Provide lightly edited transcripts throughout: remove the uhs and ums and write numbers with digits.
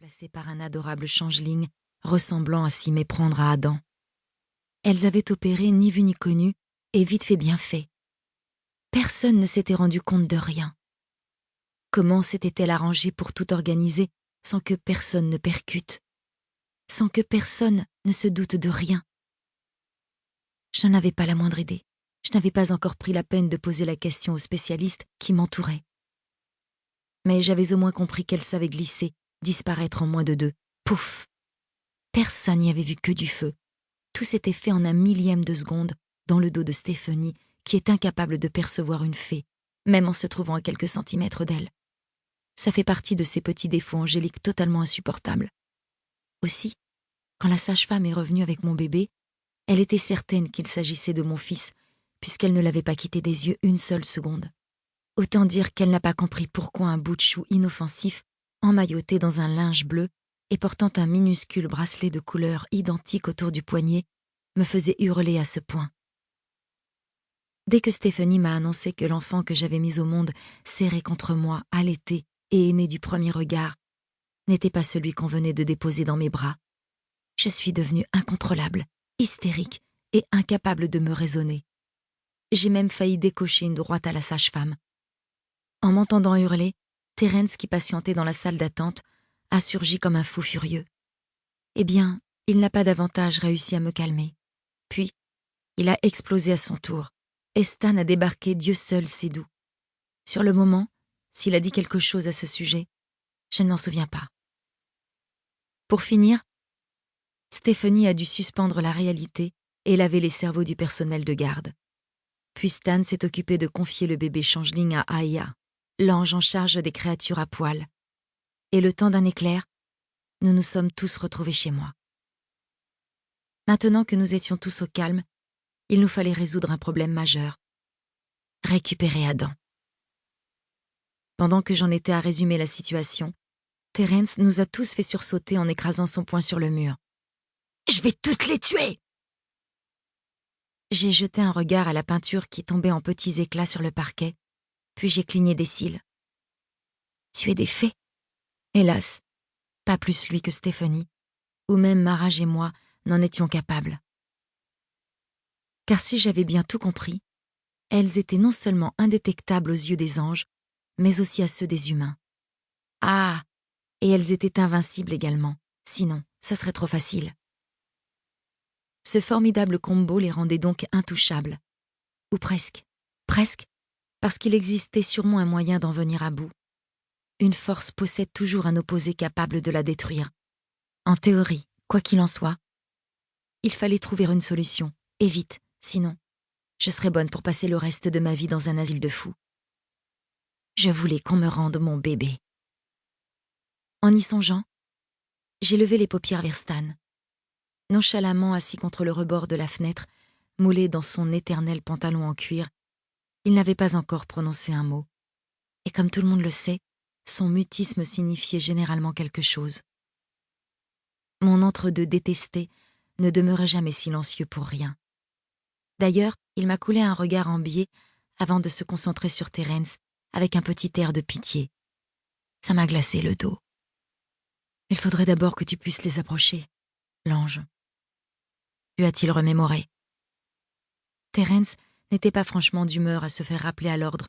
remplacées par un adorable changeling ressemblant à s'y méprendre à Adam. Elles avaient opéré ni vu ni connu et vite fait bien fait. Personne ne s'était rendu compte de rien. Comment s'était-elle arrangée pour tout organiser sans que personne ne percute, sans que personne ne se doute de rien? Je n'en avais pas la moindre idée. Je n'avais pas encore pris la peine de poser la question aux spécialistes qui m'entouraient. Mais j'avais au moins compris qu'elle savait glisser, disparaître en moins de 2. Pouf! Personne n'y avait vu que du feu. Tout s'était fait en un millième de seconde dans le dos de Stéphanie, qui est incapable de percevoir une fée, même en se trouvant à quelques centimètres d'elle. Ça fait partie de ces petits défauts angéliques totalement insupportables. Aussi, quand la sage-femme est revenue avec mon bébé, elle était certaine qu'il s'agissait de mon fils, puisqu'elle ne l'avait pas quitté des yeux une seule seconde. Autant dire qu'elle n'a pas compris pourquoi un bout de chou inoffensif, emmailloté dans un linge bleu et portant un minuscule bracelet de couleur identique autour du poignet, me faisait hurler à ce point. Dès que Stéphanie m'a annoncé que l'enfant que j'avais mis au monde, serré contre moi, allaité et aimé du premier regard, n'était pas celui qu'on venait de déposer dans mes bras, je suis devenue incontrôlable, hystérique et incapable de me raisonner. J'ai même failli décocher une droite à la sage-femme. En m'entendant hurler, Terence, qui patientait dans la salle d'attente, a surgi comme un fou furieux. Eh bien, il n'a pas davantage réussi à me calmer. Puis, il a explosé à son tour, et Stan a débarqué, Dieu seul sait d'où. Sur le moment, s'il a dit quelque chose à ce sujet, je ne m'en souviens pas. Pour finir, Stéphanie a dû suspendre la réalité et laver les cerveaux du personnel de garde. Puis Stan s'est occupé de confier le bébé changeling à Aya, l'ange en charge des créatures à poils. Et le temps d'un éclair, nous nous sommes tous retrouvés chez moi. Maintenant que nous étions tous au calme, il nous fallait résoudre un problème majeur. Récupérer Adam. Pendant que j'en étais à résumer la situation, Terence nous a tous fait sursauter en écrasant son poing sur le mur. « Je vais toutes les tuer !» J'ai jeté un regard à la peinture qui tombait en petits éclats sur le parquet, puis j'ai cligné des cils. Tuer des fées? Hélas, pas plus lui que Stéphanie, ou même Maraj et moi n'en étions capables. Car si j'avais bien tout compris, elles étaient non seulement indétectables aux yeux des anges, mais aussi à ceux des humains. Ah, et elles étaient invincibles également, sinon ce serait trop facile. Ce formidable combo les rendait donc intouchables. Ou presque. Presque, parce qu'il existait sûrement un moyen d'en venir à bout. Une force possède toujours un opposé capable de la détruire. En théorie, quoi qu'il en soit, il fallait trouver une solution, et vite, sinon, je serais bonne pour passer le reste de ma vie dans un asile de fous. Je voulais qu'on me rende mon bébé. En y songeant, j'ai levé les paupières vers Stan. Nonchalamment assis contre le rebord de la fenêtre, moulé dans son éternel pantalon en cuir, il n'avait pas encore prononcé un mot. Et comme tout le monde le sait, son mutisme signifiait généralement quelque chose. Mon entre-deux détesté ne demeurait jamais silencieux pour rien. D'ailleurs, il m'a coulé un regard en biais avant de se concentrer sur Terence avec un petit air de pitié. Ça m'a glacé le dos. « Il faudrait d'abord que tu puisses les approcher, l'ange. » lui a-t-il remémoré. Terence n'était pas franchement d'humeur à se faire rappeler à l'ordre.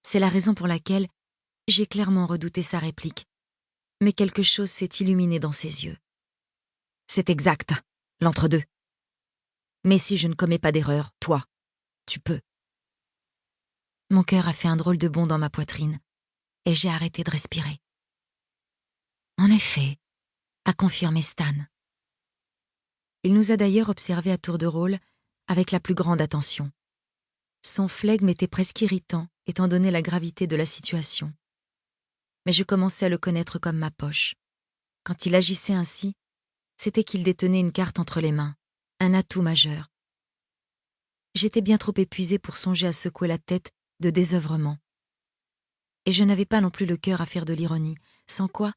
C'est la raison pour laquelle j'ai clairement redouté sa réplique. Mais quelque chose s'est illuminé dans ses yeux. C'est exact, l'entre-deux. Mais si je ne commets pas d'erreur, toi, tu peux. Mon cœur a fait un drôle de bond dans ma poitrine, et j'ai arrêté de respirer. En effet, a confirmé Stan. Il nous a d'ailleurs observés à tour de rôle avec la plus grande attention. Son flegme était presque irritant, étant donné la gravité de la situation. Mais je commençais à le connaître comme ma poche. Quand il agissait ainsi, c'était qu'il détenait une carte entre les mains, un atout majeur. J'étais bien trop épuisée pour songer à secouer la tête de désœuvrement. Et je n'avais pas non plus le cœur à faire de l'ironie, sans quoi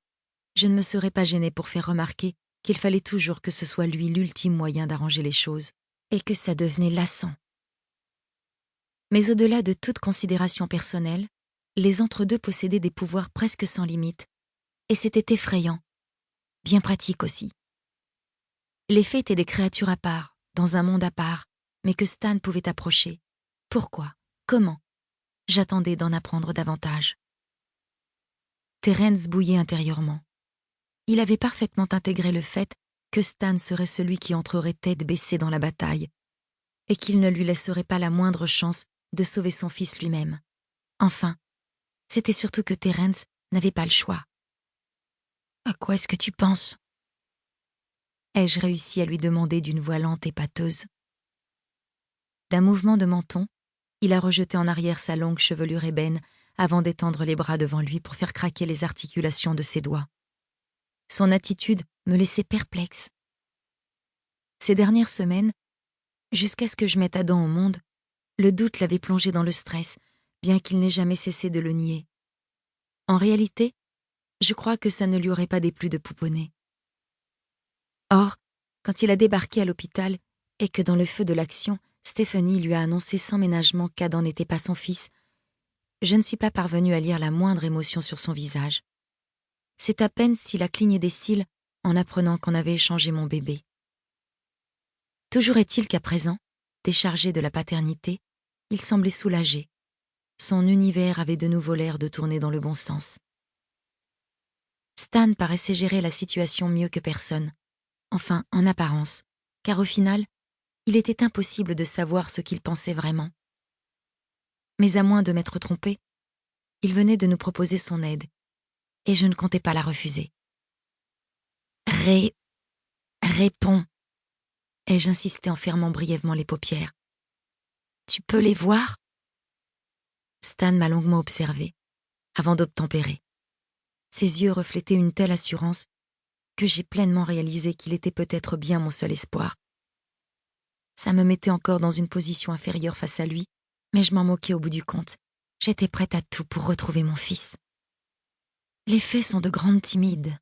je ne me serais pas gênée pour faire remarquer qu'il fallait toujours que ce soit lui l'ultime moyen d'arranger les choses, et que ça devenait lassant. Mais au-delà de toute considération personnelle, les entre-deux possédaient des pouvoirs presque sans limite, et c'était effrayant, bien pratique aussi. Les fées étaient des créatures à part, dans un monde à part, mais que Stan pouvait approcher. Pourquoi? Comment? J'attendais d'en apprendre davantage. Terence bouillait intérieurement. Il avait parfaitement intégré le fait que Stan serait celui qui entrerait tête baissée dans la bataille, et qu'il ne lui laisserait pas la moindre chance de sauver son fils lui-même. Enfin, c'était surtout que Terence n'avait pas le choix. « À quoi est-ce que tu penses ?» ai-je réussi à lui demander d'une voix lente et pâteuse. D'un mouvement de menton, il a rejeté en arrière sa longue chevelure ébène avant d'étendre les bras devant lui pour faire craquer les articulations de ses doigts. Son attitude me laissait perplexe. Ces dernières semaines, jusqu'à ce que je mette Adam au monde, le doute l'avait plongé dans le stress, bien qu'il n'ait jamais cessé de le nier. En réalité, je crois que ça ne lui aurait pas déplu de pouponner. Or, quand il a débarqué à l'hôpital et que dans le feu de l'action, Stephanie lui a annoncé sans ménagement qu'Adam n'était pas son fils, je ne suis pas parvenue à lire la moindre émotion sur son visage. C'est à peine s'il a cligné des cils en apprenant qu'on avait échangé mon bébé. Toujours est-il qu'à présent, déchargé de la paternité, il semblait soulagé. Son univers avait de nouveau l'air de tourner dans le bon sens. Stan paraissait gérer la situation mieux que personne, enfin en apparence, car au final, il était impossible de savoir ce qu'il pensait vraiment. Mais à moins de m'être trompée, il venait de nous proposer son aide, et je ne comptais pas la refuser. Réponds, ai-je insisté en fermant brièvement les paupières. Tu peux les voir? Stan m'a longuement observé, avant d'obtempérer. Ses yeux reflétaient une telle assurance que j'ai pleinement réalisé qu'il était peut-être bien mon seul espoir. Ça me mettait encore dans une position inférieure face à lui, mais je m'en moquais au bout du compte. J'étais prête à tout pour retrouver mon fils. Les fées sont de grandes timides,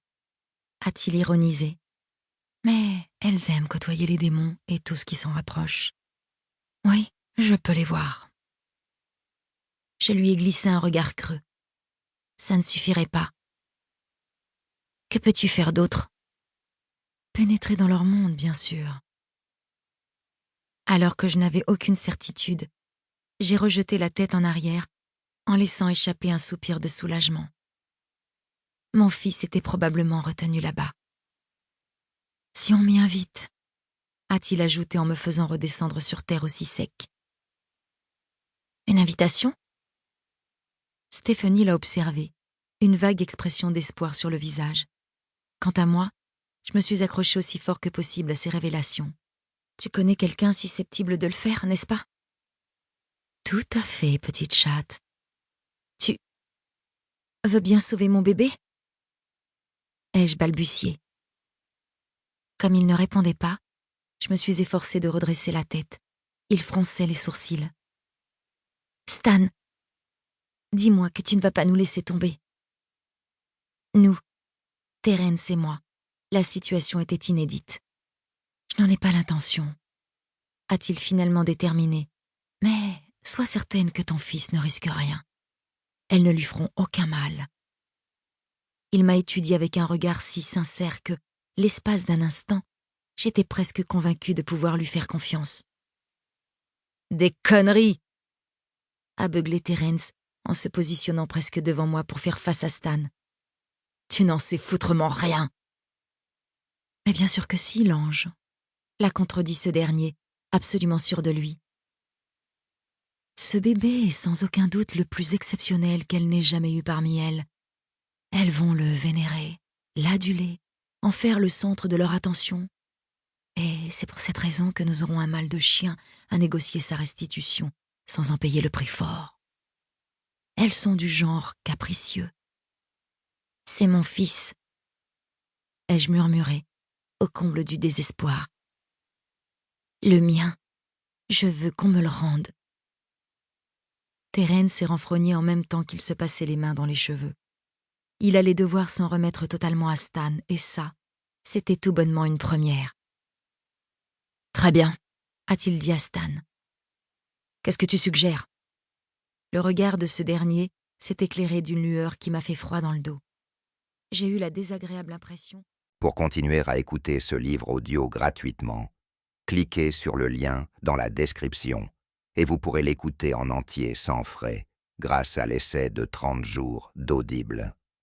a-t-il ironisé. Mais elles aiment côtoyer les démons et tout ce qui s'en rapproche. Oui, je peux les voir. Je lui ai glissé un regard creux. Ça ne suffirait pas. Que peux-tu faire d'autre? Pénétrer dans leur monde, bien sûr. Alors que je n'avais aucune certitude, j'ai rejeté la tête en arrière en laissant échapper un soupir de soulagement. Mon fils était probablement retenu là-bas. Si on m'y invite, a-t-il ajouté en me faisant redescendre sur terre aussi sec. Une invitation? Stephanie l'a observé, une vague expression d'espoir sur le visage. Quant à moi, je me suis accrochée aussi fort que possible à ces révélations. Tu connais quelqu'un susceptible de le faire, n'est-ce pas? Tout à fait, petite chatte. Tu veux bien sauver mon bébé? Ai-je balbutié. Comme il ne répondait pas, je me suis efforcée de redresser la tête. Il fronçait les sourcils. Stan, dis-moi que tu ne vas pas nous laisser tomber. Nous, Terence et moi, la situation était inédite. Je n'en ai pas l'intention, a-t-il finalement déterminé. Mais sois certaine que ton fils ne risque rien. Elles ne lui feront aucun mal. Il m'a étudié avec un regard si sincère que, l'espace d'un instant, j'étais presque convaincue de pouvoir lui faire confiance. Des conneries! A beuglé Terence en se positionnant presque devant moi pour faire face à Stan. Tu n'en sais foutrement rien. Mais bien sûr que si, l'ange, l'a contredit ce dernier, absolument sûr de lui. Ce bébé est sans aucun doute le plus exceptionnel qu'elle n'ait jamais eu parmi elles. Elles vont le vénérer, l'aduler, en faire le centre de leur attention. Et c'est pour cette raison que nous aurons un mal de chien à négocier sa restitution, sans en payer le prix fort. Elles sont du genre capricieux. C'est mon fils, ai-je murmuré, au comble du désespoir. Le mien, je veux qu'on me le rende. Terence s'est renfrogné en même temps qu'il se passait les mains dans les cheveux. Il allait devoir s'en remettre totalement à Stan, et ça, c'était tout bonnement une première. Très bien, a-t-il dit à Stan. Qu'est-ce que tu suggères? Le regard de ce dernier s'est éclairé d'une lueur qui m'a fait froid dans le dos. J'ai eu la désagréable impression Pour continuer à écouter ce livre audio gratuitement, cliquez sur le lien dans la description et vous pourrez l'écouter en entier sans frais grâce à l'essai de 30 jours d'Audible.